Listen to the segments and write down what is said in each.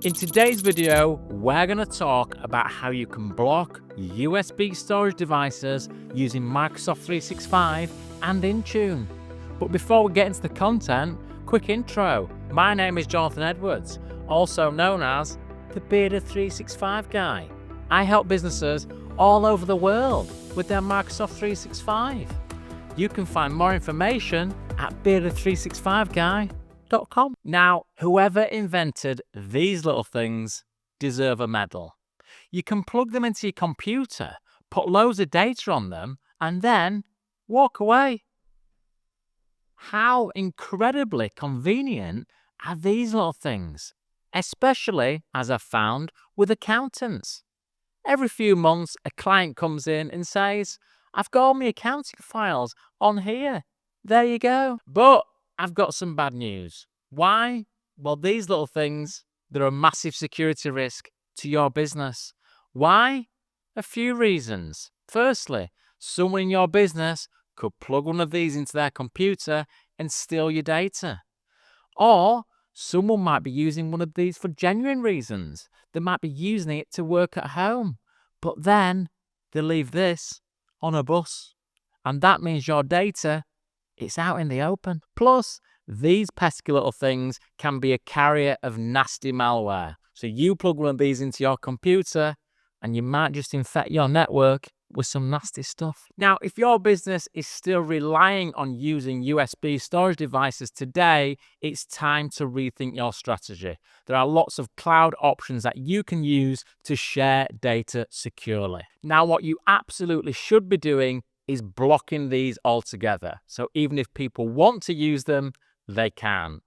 In today's video, we're going to talk about how you can block USB storage devices using Microsoft 365 and Intune. But before we get into the content, quick intro. My name is Jonathan Edwards, also known as the Bearded 365 Guy. I help businesses all over the world with their Microsoft 365. You can find more information at bearded365guy.com. Now, whoever invented these little things deserve a medal. You can plug them into your computer, put loads of data on them, and then walk away. How incredibly convenient are these little things? Especially, as I've found, with accountants. Every few months, a client comes in and says, I've got all my accounting files on here. There you go. But I've got some bad news. Why? Well, these little things, they're a massive security risk to your business. Why? A few reasons. Firstly, someone in your business could plug one of these into their computer and steal your data. Or someone might be using one of these for genuine reasons. They might be using it to work at home, but then they leave this on a bus. And that means your data, it's out in the open. Plus, these pesky little things can be a carrier of nasty malware. So you plug one of these into your computer and you might just infect your network with some nasty stuff. Now, if your business is still relying on using USB storage devices today, it's time to rethink your strategy. There are lots of cloud options that you can use to share data securely. Now, what you absolutely should be doing is blocking these altogether. So even if people want to use them, they can.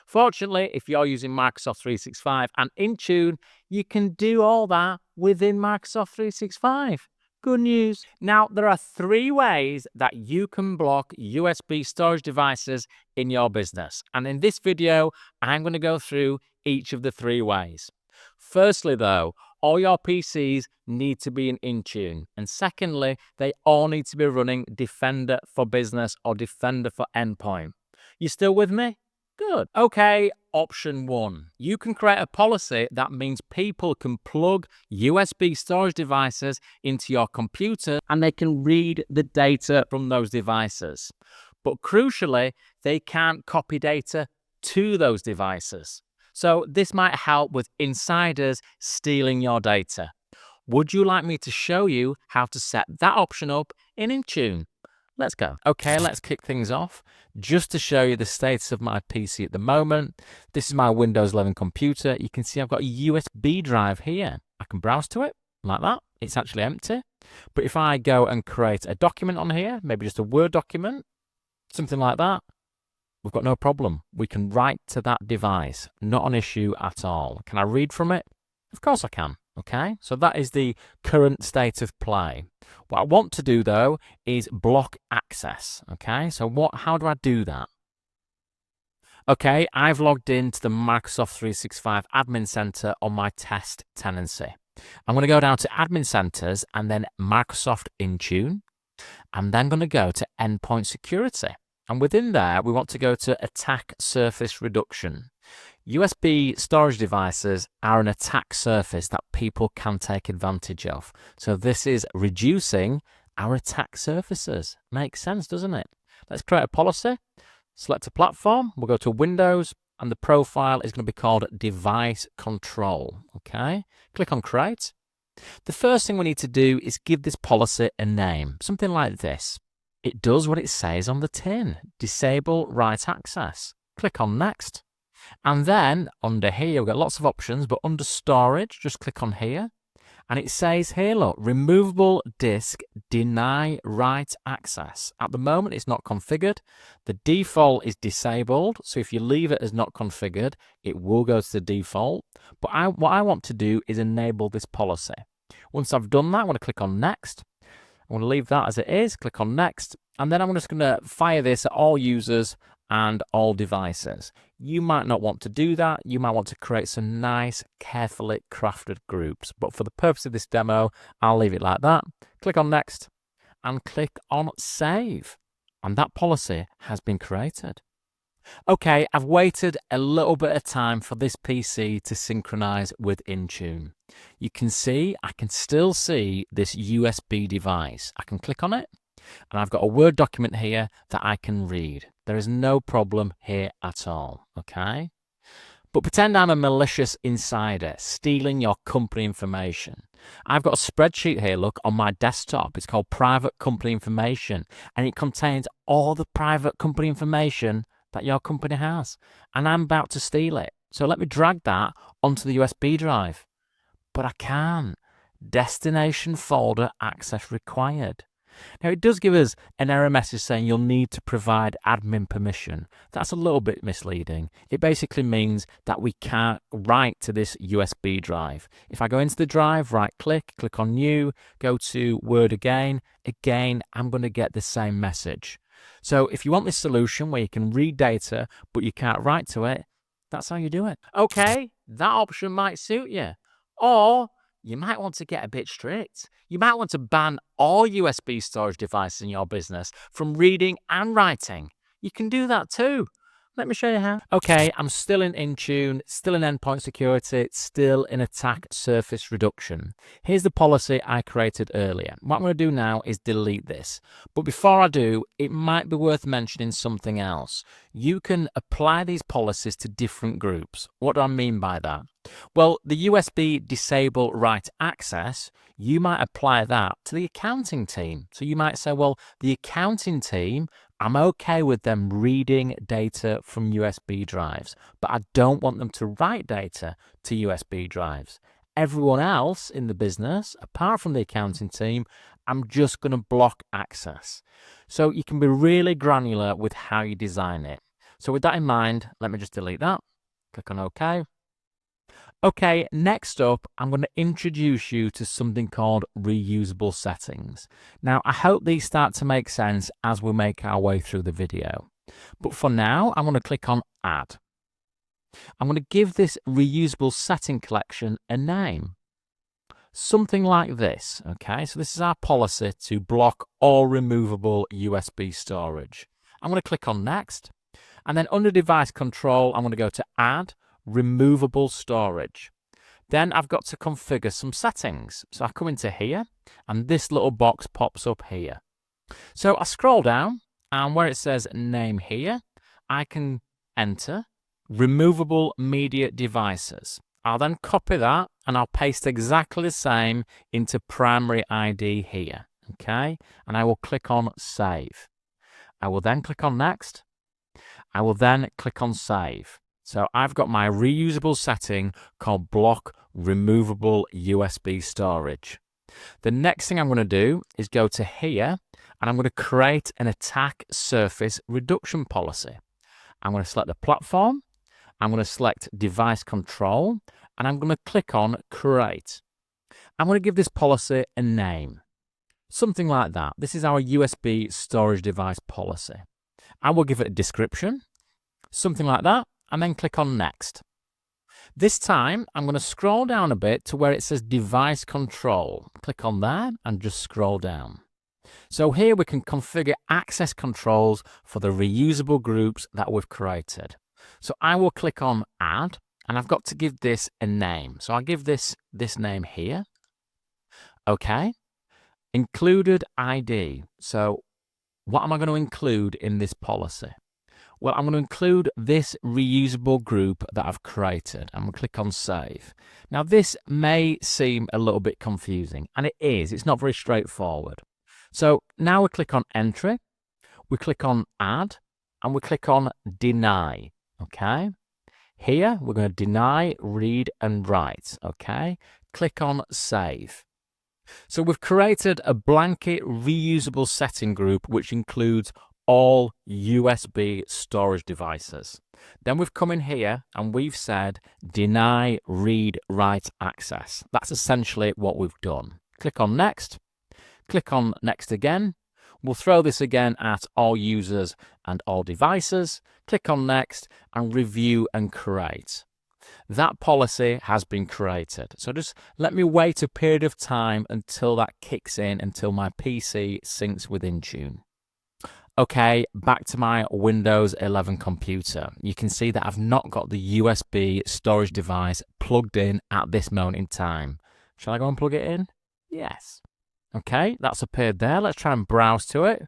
Fortunately, if you're using Microsoft 365 and Intune, you can do all that within Microsoft 365. Good news. Now, there are 3 ways that you can block USB storage devices in your business. And in this video, I'm going to go through each of the 3 ways. Firstly, though, all your PCs need to be in Intune. And secondly, they all need to be running Defender for Business or Defender for Endpoint. You still with me? Good. Okay, option 1. You can create a policy that means people can plug USB storage devices into your computer and they can read the data from those devices. But crucially, they can't copy data to those devices. So this might help with insiders stealing your data. Would you like me to show you how to set that option up in Intune? Let's go. Okay, let's kick things off. Just to show you the status of my PC at the moment, this is my Windows 11 computer. You can see I've got a USB drive here. I can browse to it like that. It's actually empty. But if I go and create a document on here, maybe just a Word document, something like that, we've got no problem. We can write to that device. Not an issue at all. Can I read from it? Of course I can. Okay, so that is the current state of play. What I want to do, though, is block access. Okay, so how do I do that? Okay, I've logged into the Microsoft 365 Admin Center on my test tenancy. I'm going to go down to Admin Centers and then Microsoft Intune. I'm then going to go to Endpoint Security. And within there, we want to go to Attack Surface Reduction. USB storage devices are an attack surface that people can take advantage of. So this is reducing our attack surfaces. Makes sense, doesn't it? Let's create a policy. Select a platform. We'll go to Windows, and the profile is going to be called Device Control. Okay, click on Create. The first thing we need to do is give this policy a name, something like this. It does what it says on the tin. Disable write access. Click on Next. And then under here, we've got lots of options, but under storage, just click on here. And it says here, look, removable disk, deny write access. At the moment, it's not configured. The default is disabled. So if you leave it as not configured, it will go to the default. But what I want to do is enable this policy. Once I've done that, I want to click on Next. I want to leave that as it is, click on Next. And then I'm just going to fire this at all users and all devices. You might not want to do that. You might want to create some nice, carefully crafted groups. But for the purpose of this demo, I'll leave it like that. Click on Next and click on Save. And that policy has been created. Okay, I've waited a little bit of time for this PC to synchronize with Intune. You can see, I can still see this USB device. I can click on it, and I've got a Word document here that I can read. There is no problem here at all, okay? But pretend I'm a malicious insider stealing your company information. I've got a spreadsheet here, look, on my desktop. It's called Private Company Information, and it contains all the private company information that your company has. And I'm about to steal it. So let me drag that onto the USB drive. But I can't. Destination folder access required. Now, it does give us an error message saying you'll need to provide admin permission. That's a little bit misleading. It basically means that we can't write to this USB drive. If I go into the drive, right-click, click on New, go to Word again, I'm going to get the same message. So if you want this solution where you can read data, but you can't write to it, that's how you do it. Okay, that option might suit you. Or you might want to get a bit strict. You might want to ban all USB storage devices in your business from reading and writing. You can do that too. Let me show you how. Okay, I'm still in Intune, still in endpoint security, still in attack surface reduction. Here's the policy I created earlier. What I'm going to do now is delete this. But before I do, it might be worth mentioning something else. You can apply these policies to different groups. What do I mean by that? Well, the USB disable write access, you might apply that to the accounting team. So you might say, well, the accounting team, I'm okay with them reading data from USB drives, but I don't want them to write data to USB drives. Everyone else in the business, apart from the accounting team, I'm just going to block access. So you can be really granular with how you design it. So with that in mind, let me just delete that. Click on OK. Okay, next up, I'm going to introduce you to something called reusable settings. Now, I hope these start to make sense as we make our way through the video. But for now, I'm going to click on Add. I'm going to give this reusable setting collection a name. Something like this, okay? So this is our policy to block all removable USB storage. I'm going to click on Next. And then under Device Control, I'm going to go to Add Removable Storage. Then I've got to configure some settings. So I come into here, and this little box pops up here. So I scroll down, and where it says Name here, I can enter Removable Media Devices. I'll then copy that, and I'll paste exactly the same into Primary ID here, okay? And I will click on Save. I will then click on Next. I will then click on Save. So I've got my reusable setting called Block Removable USB Storage. The next thing I'm going to do is go to here, and I'm going to create an attack surface reduction policy. I'm going to select the platform. I'm going to select Device Control, and I'm going to click on Create. I'm going to give this policy a name. Something like that. This is our USB storage device policy. I will give it a description, something like that, and then click on Next. This time, I'm going to scroll down a bit to where it says Device Control. Click on there and just scroll down. So here we can configure access controls for the reusable groups that we've created. So I will click on Add, and I've got to give this a name. So I'll give this name here. Okay. Included ID. So what am I going to include in this policy? Well, I'm going to include this reusable group that I've created. I'm going to click on Save. Now, this may seem a little bit confusing, and it is. It's not very straightforward. So now we click on Entry, we click on Add, and we click on Deny, okay? Here, we're going to deny, read, and write, okay? Click on Save. So we've created a blanket reusable setting group which includes all USB storage devices. Then we've come in here and we've said deny, read, write access. That's essentially what we've done. Click on Next. Click on Next again. We'll throw this again at all users and all devices. Click on Next and review and create. That policy has been created. So just let me wait a period of time until that kicks in, until my PC syncs with Intune. Okay, back to my Windows 11 computer. You can see that I've not got the USB storage device plugged in at this moment in time. Shall I go and plug it in? Yes. Okay, that's appeared there. Let's try and browse to it.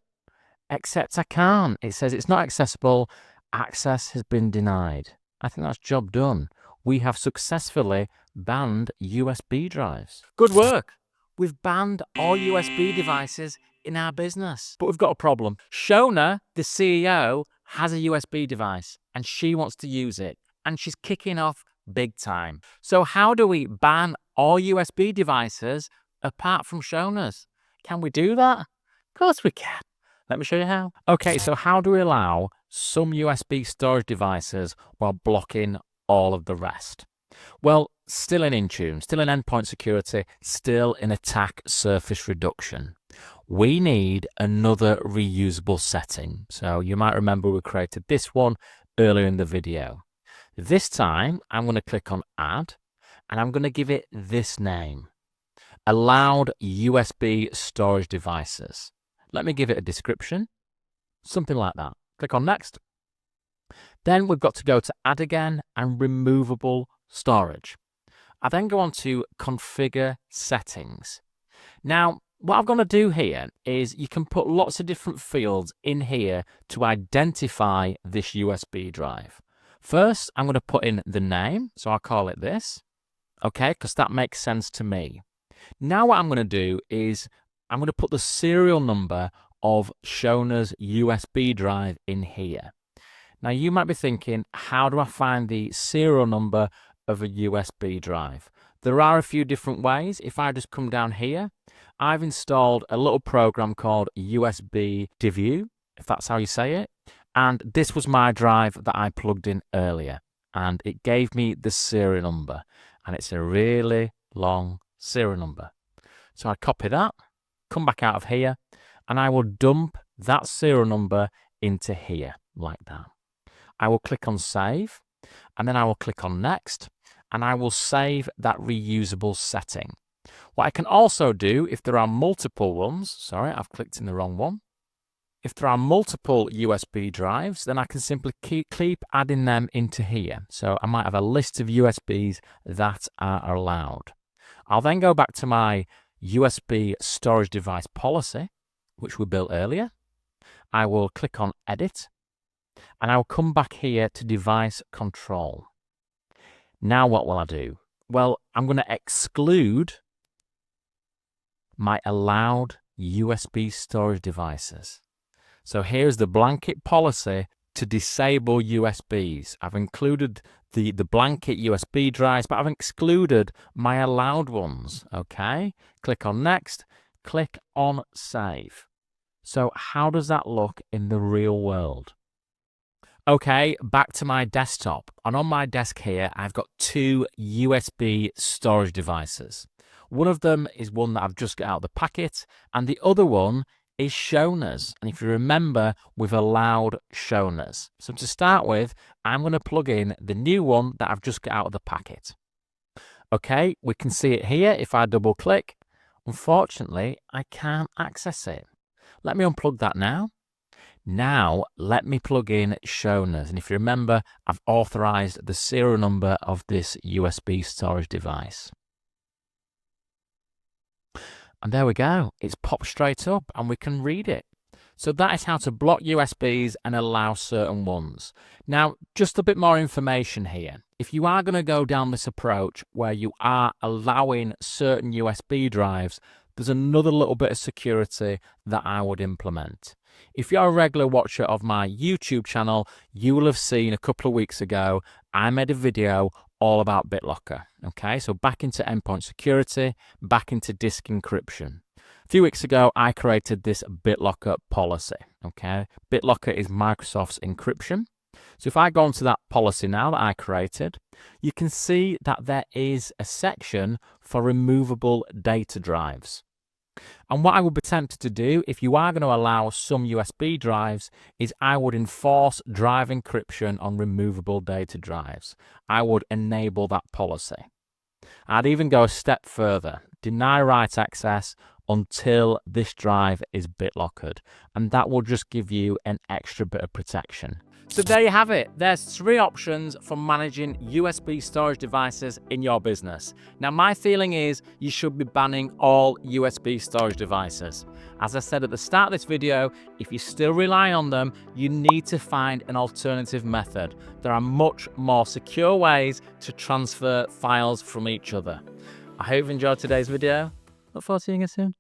Except I can't. It says it's not accessible. Access has been denied. I think that's job done. We have successfully banned USB drives. Good work. We've banned all USB devices in our business. But we've got a problem. Shona, the CEO, has a USB device and she wants to use it. And she's kicking off big time. So how do we ban all USB devices apart from Shona's? Can we do that? Of course we can. Let me show you how. Okay, so how do we allow some USB storage devices while blocking all of the rest? Well, still in Intune, still in endpoint security, still in attack surface reduction. We need another reusable setting. So you might remember we created this one earlier in the video. This time, I'm going to click on Add, and I'm going to give it this name. Allowed USB storage devices. Let me give it a description, something like that. Click on Next. Then we've got to go to Add again and Removable Storage. I then go on to Configure Settings. Now, what I'm going to do here is you can put lots of different fields in here to identify this USB drive. First, I'm going to put in the name, so I'll call it this, okay, because that makes sense to me. Now what I'm going to do is I'm going to put the serial number of Shona's USB drive in here. Now you might be thinking, how do I find the serial number of a USB drive? There are a few different ways. If I just come down here, I've installed a little program called USB Diview, if that's how you say it. And this was my drive that I plugged in earlier. And it gave me the serial number. And it's a really long serial number. So I copy that, come back out of here, and I will dump that serial number into here, like that. I will click on Save, and then I will click on Next, and I will save that reusable setting. What I can also do, if there are multiple ones, sorry, I've clicked in the wrong one. If there are multiple USB drives, then I can simply keep adding them into here. So I might have a list of USBs that are allowed. I'll then go back to my USB storage device policy, which we built earlier. I will click on Edit, and I will come back here to Device Control. Now what will I do? Well, I'm going to exclude my allowed USB storage devices. So here's the blanket policy to disable USBs. I've included the blanket USB drives, but I've excluded my allowed ones, okay? Click on Next, click on Save. So how does that look in the real world? Okay, back to my desktop. And on my desk here, I've got two USB storage devices. One of them is one that I've just got out of the packet, and the other one is Shona's. And if you remember, we've allowed Shona's. So to start with, I'm going to plug in the new one that I've just got out of the packet. Okay, we can see it here. If I double click, unfortunately, I can't access it. Let me unplug that now. Now, let me plug in Shona's. And if you remember, I've authorized the serial number of this USB storage device. And there we go. It's popped straight up and we can read it. So that is how to block USBs and allow certain ones. Now, just a bit more information here. If you are going to go down this approach where you are allowing certain USB drives, there's another little bit of security that I would implement. If you're a regular watcher of my YouTube channel, you will have seen a couple of weeks ago, I made a video all about Bitlocker. Okay, so back into endpoint security, back into disk encryption. A few weeks ago, I created this Bitlocker policy. Okay, Bitlocker is Microsoft's encryption. So if I go into that policy now that I created, you can see that there is a section for removable data drives. And what I would be tempted to do, if you are going to allow some USB drives, is I would enforce drive encryption on removable data drives. I would enable that policy. I'd even go a step further, deny write access until this drive is BitLockered, and that will just give you an extra bit of protection. So there you have it. There's 3 options for managing USB storage devices in your business. Now, my feeling is you should be banning all USB storage devices. As I said at the start of this video, if you still rely on them, you need to find an alternative method. There are much more secure ways to transfer files from each other. I hope you enjoyed today's video. Look forward to seeing you soon.